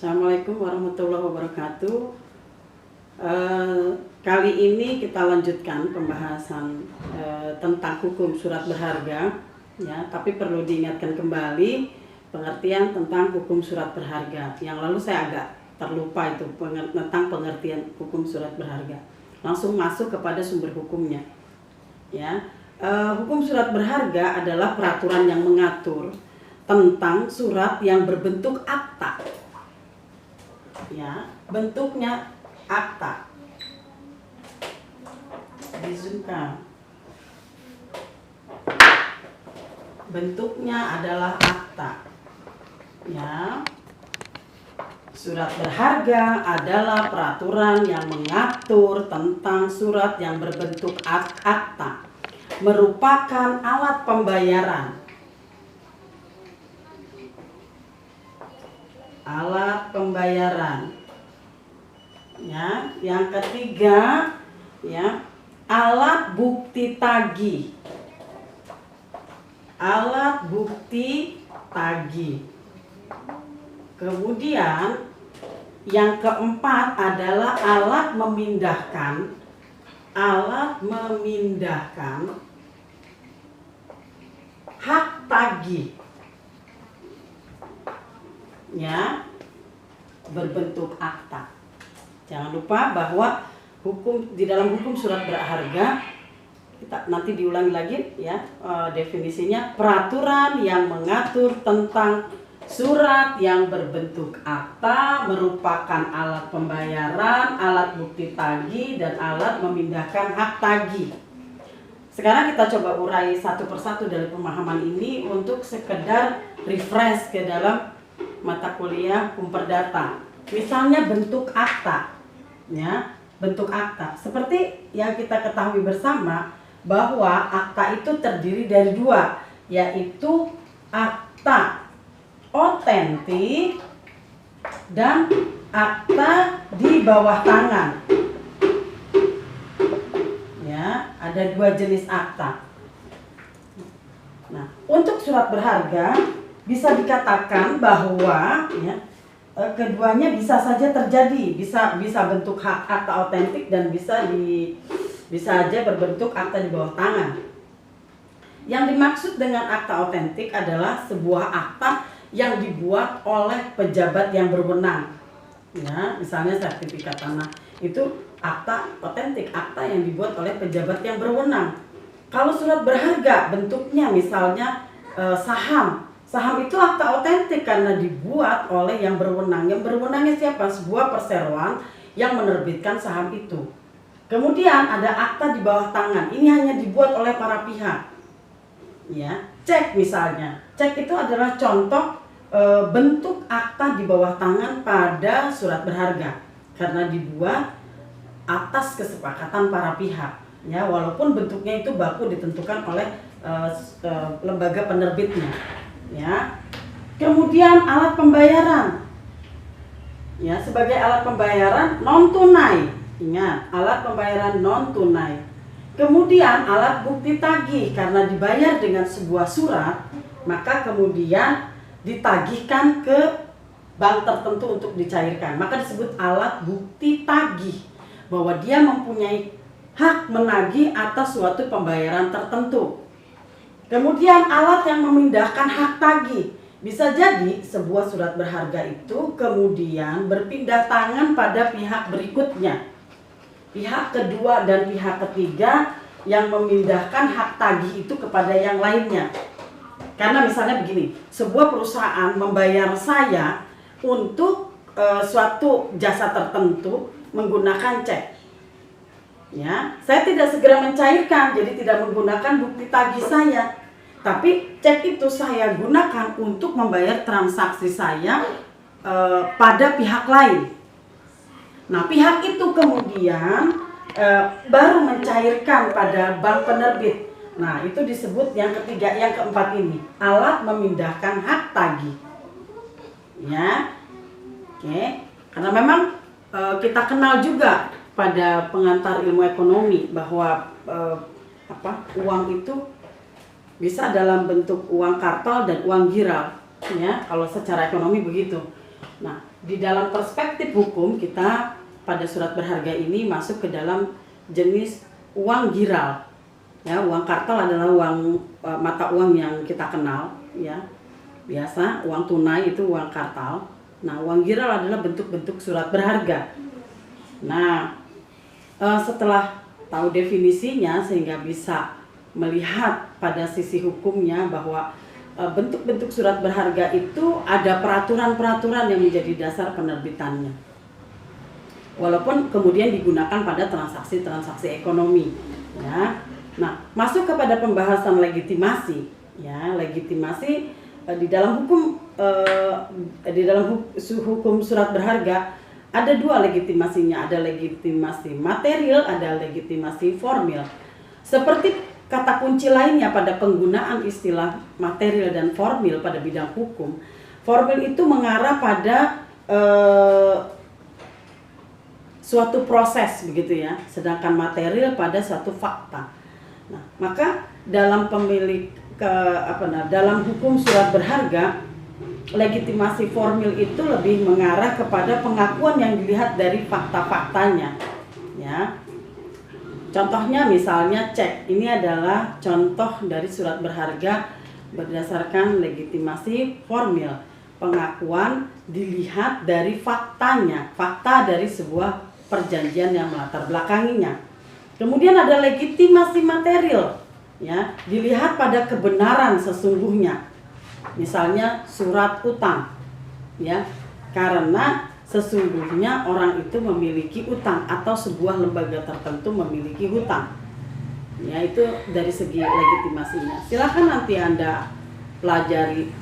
Assalamualaikum warahmatullahi wabarakatuh. Kali ini kita lanjutkan pembahasan tentang hukum surat berharga, ya. Tapi perlu diingatkan kembali pengertian tentang hukum surat berharga. Yang lalu saya agak terlupa itu tentang pengertian hukum surat berharga. Langsung masuk kepada sumber hukumnya, ya. Hukum surat berharga adalah peraturan yang mengatur tentang surat yang berbentuk akta. Ya, bentuknya akta. Dizoomkan. Bentuknya adalah akta. Ya. Surat berharga adalah peraturan yang mengatur tentang surat yang berbentuk akta. Merupakan alat pembayaran. Alat pembayaran. Ya, yang ketiga, ya, alat bukti tagih. Alat bukti tagih. Kemudian yang keempat adalah alat memindahkan. Alat memindahkan hak tagih. Ya, berbentuk akta. Jangan lupa bahwa di dalam hukum surat berharga, kita nanti diulangi lagi, ya, definisinya peraturan yang mengatur tentang surat yang berbentuk akta, merupakan alat pembayaran, alat bukti tagih, dan alat memindahkan hak tagih. Sekarang kita coba urai satu persatu dari pemahaman ini untuk sekedar refresh ke dalam mata kuliah hukum perdata. Misalnya bentuk akta, ya, bentuk akta. Seperti yang kita ketahui bersama bahwa akta itu terdiri dari dua, yaitu akta otentik dan akta di bawah tangan. Ya, ada dua jenis akta. Nah, untuk surat berharga bisa dikatakan bahwa, ya, keduanya bisa saja terjadi, bisa bentuk hak akta otentik dan bisa aja berbentuk akta di bawah tangan. Yang dimaksud dengan akta otentik adalah sebuah akta yang dibuat oleh pejabat yang berwenang. Ya, misalnya sertifikat tanah itu akta otentik, akta yang dibuat oleh pejabat yang berwenang. Kalau surat berharga bentuknya misalnya saham. Saham itu akta otentik karena dibuat oleh yang berwenang. Yang berwenangnya siapa? Sebuah perseroan yang menerbitkan saham itu. Kemudian ada akta di bawah tangan. Ini hanya dibuat oleh para pihak. Ya, cek misalnya. Cek itu adalah contoh bentuk akta di bawah tangan pada surat berharga karena dibuat atas kesepakatan para pihak. Ya, walaupun bentuknya itu baku ditentukan oleh lembaga penerbitnya. Ya. Kemudian alat pembayaran. Ya, sebagai alat pembayaran non tunai. Ingat, alat pembayaran non tunai. Kemudian alat bukti tagih karena dibayar dengan sebuah surat, maka kemudian ditagihkan ke bank tertentu untuk dicairkan. Maka disebut alat bukti tagih bahwa dia mempunyai hak menagih atas suatu pembayaran tertentu. Kemudian alat yang memindahkan hak tagih. Bisa jadi sebuah surat berharga itu kemudian berpindah tangan pada pihak berikutnya. Pihak kedua dan pihak ketiga yang memindahkan hak tagih itu kepada yang lainnya. Karena misalnya begini, sebuah perusahaan membayar saya untuk suatu jasa tertentu menggunakan cek. Ya, saya tidak segera mencairkan, jadi tidak menggunakan bukti tagih saya. Tapi cek itu saya gunakan untuk membayar transaksi saya pada pihak lain. Nah, pihak itu kemudian baru mencairkan pada bank penerbit. Nah, itu disebut yang ketiga, yang keempat ini, alat memindahkan hak tagih. Ya, oke. Karena memang kita kenal juga pada pengantar ilmu ekonomi bahwa uang itu bisa dalam bentuk uang kartal dan uang giral. Ya, kalau secara ekonomi begitu. Nah, di dalam perspektif hukum kita pada surat berharga ini masuk ke dalam jenis uang giral. Ya, uang kartal adalah uang mata uang yang kita kenal, ya. Biasa uang tunai itu uang kartal. Nah, uang giral adalah bentuk-bentuk surat berharga. Nah, setelah tahu definisinya sehingga bisa melihat pada sisi hukumnya bahwa bentuk-bentuk surat berharga itu ada peraturan-peraturan yang menjadi dasar penerbitannya. Walaupun kemudian digunakan pada transaksi-transaksi ekonomi, ya. Nah, masuk kepada pembahasan legitimasi, ya. Legitimasi di dalam hukum surat berharga ada dua legitimasinya, ada legitimasi material, ada legitimasi formil. Seperti kata kunci lainnya pada penggunaan istilah material dan formil pada bidang hukum, formil itu mengarah pada suatu proses begitu ya, sedangkan material pada suatu fakta. Nah, maka dalam dalam hukum surat berharga, legitimasi formil itu lebih mengarah kepada pengakuan yang dilihat dari fakta-faktanya, ya. Contohnya misalnya cek, ini adalah contoh dari surat berharga berdasarkan legitimasi formil. Pengakuan dilihat dari faktanya, fakta dari sebuah perjanjian yang melatar belakanginya. Kemudian ada legitimasi material, ya, dilihat pada kebenaran sesungguhnya. Misalnya surat utang, ya, karena sesungguhnya orang itu memiliki utang atau sebuah lembaga tertentu memiliki hutang. Ya, itu dari segi legitimasinya. Silakan nanti Anda pelajari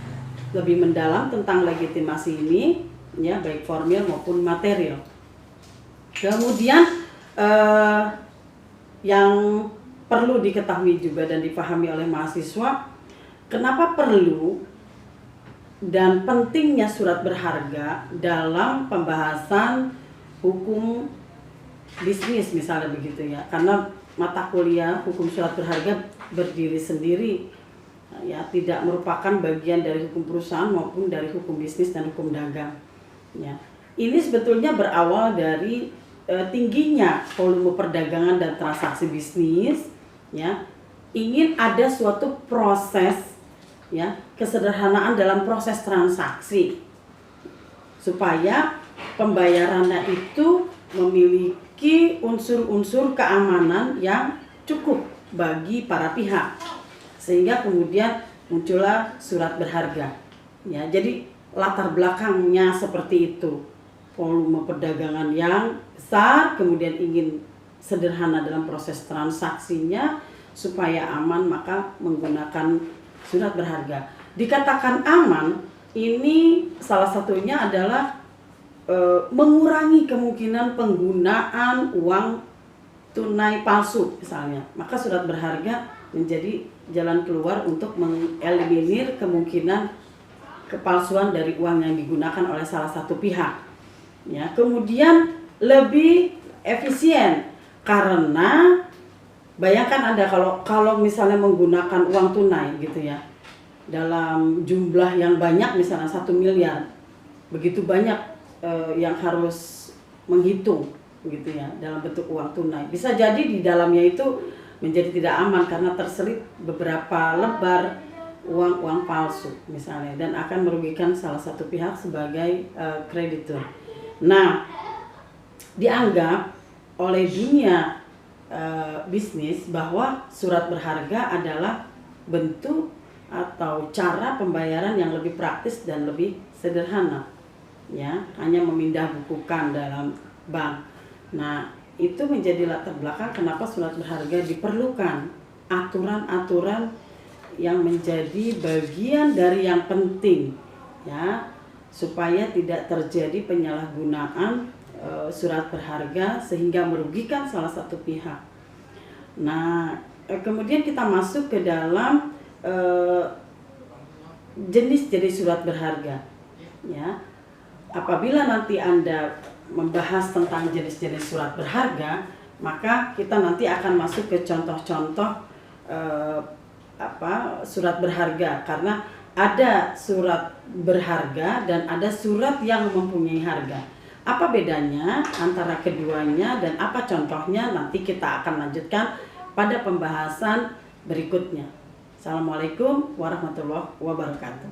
lebih mendalam tentang legitimasi ini, ya, baik formil maupun material. Kemudian yang perlu diketahui juga dan dipahami oleh mahasiswa, kenapa perlu dan pentingnya surat berharga dalam pembahasan hukum bisnis misalnya begitu ya. Karena mata kuliah hukum surat berharga berdiri sendiri, ya, tidak merupakan bagian dari hukum perusahaan maupun dari hukum bisnis dan hukum dagang, ya. Ini sebetulnya berawal dari tingginya volume perdagangan dan transaksi bisnis, ya. Ingin ada suatu proses, ya, kesederhanaan dalam proses transaksi supaya pembayarannya itu memiliki unsur-unsur keamanan yang cukup bagi para pihak, sehingga kemudian muncullah surat berharga, ya. Jadi latar belakangnya seperti itu, volume perdagangan yang besar, kemudian ingin sederhana dalam proses transaksinya supaya aman, maka menggunakan surat berharga. Dikatakan aman, ini salah satunya adalah mengurangi kemungkinan penggunaan uang tunai palsu misalnya. Maka surat berharga menjadi jalan keluar untuk mengeliminir kemungkinan kepalsuan dari uang yang digunakan oleh salah satu pihak. Ya, kemudian lebih efisien karena bayangkan Anda kalau misalnya menggunakan uang tunai gitu ya, dalam jumlah yang banyak misalnya 1 miliar, begitu banyak yang harus menghitung gitu ya dalam bentuk uang tunai. Bisa jadi di dalamnya itu menjadi tidak aman karena terselip beberapa lembar uang palsu misalnya, dan akan merugikan salah satu pihak sebagai kreditur. Nah, dianggap oleh dunia bisnis bahwa surat berharga adalah bentuk atau cara pembayaran yang lebih praktis dan lebih sederhana, ya, hanya memindah bukukan dalam bank. Nah, itu menjadi latar belakang kenapa surat berharga diperlukan aturan-aturan yang menjadi bagian dari yang penting, ya, supaya tidak terjadi penyalahgunaan surat berharga sehingga merugikan salah satu pihak. Nah, kemudian kita masuk ke dalam jenis-jenis surat berharga, ya. Apabila nanti Anda membahas tentang jenis-jenis surat berharga, maka kita nanti akan masuk ke contoh-contoh surat berharga, karena ada surat berharga dan ada surat yang mempunyai harga. Apa bedanya antara keduanya dan apa contohnya, nanti kita akan lanjutkan pada pembahasan berikutnya. Assalamualaikum warahmatullahi wabarakatuh.